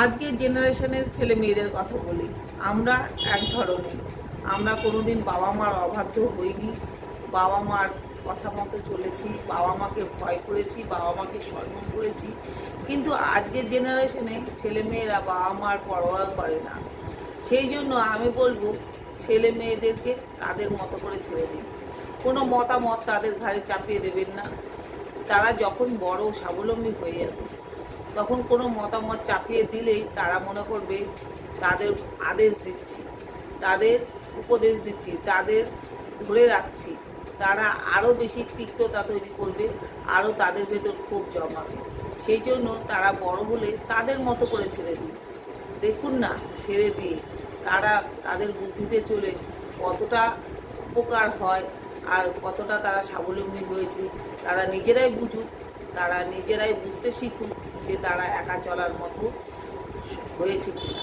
আজকের জেনারেশনের ছেলে মেয়েদের কথা বলি। আমরা এক ধরনের, আমরা কোনোদিন বাবা মার অবাধ্য হইনি, বাবা মার কথা মতো চলেছি, বাবা মাকে ভয় করেছি, বাবা মাকে সম্মান করেছি। কিন্তু আজকের জেনারেশনে ছেলে মেয়েরা বাবা মার পরোয়া করে না। সেই জন্য আমি বলবো ছেলে মেয়েদেরকে তাদের মতো করে ছেড়ে দিন, কোনো মতামত তাদের ঘাড়ে চাপিয়ে দেবেন না। তারা যখন বড় স্বাবলম্বী হয়ে যাবে তখন কোনো মতামত চাপিয়ে দিলেই তারা মনে করবে তাদের আদেশ দিচ্ছি, তাদের উপদেশ দিচ্ছি, তাদের ধরে রাখছি। তারা আরও বেশি তিক্ততা তৈরি করবে, আরও তাদের ভেতর ক্ষোভ জমাবে। সেই জন্য তারা বড় হলে তাদের মতো করে ছেড়ে দিন। দেখুন না, ছেড়ে দিয়ে তারা তাদের বুদ্ধিতে চলে কতটা উপকার হয় আর কতটা তারা স্বাবলম্বী হয়েছে। তারা নিজেরাই বুঝুক, তারা নিজেরাই বুঝতে শিখুক যে তারা একা চলার মতো হয়েছে কিনা।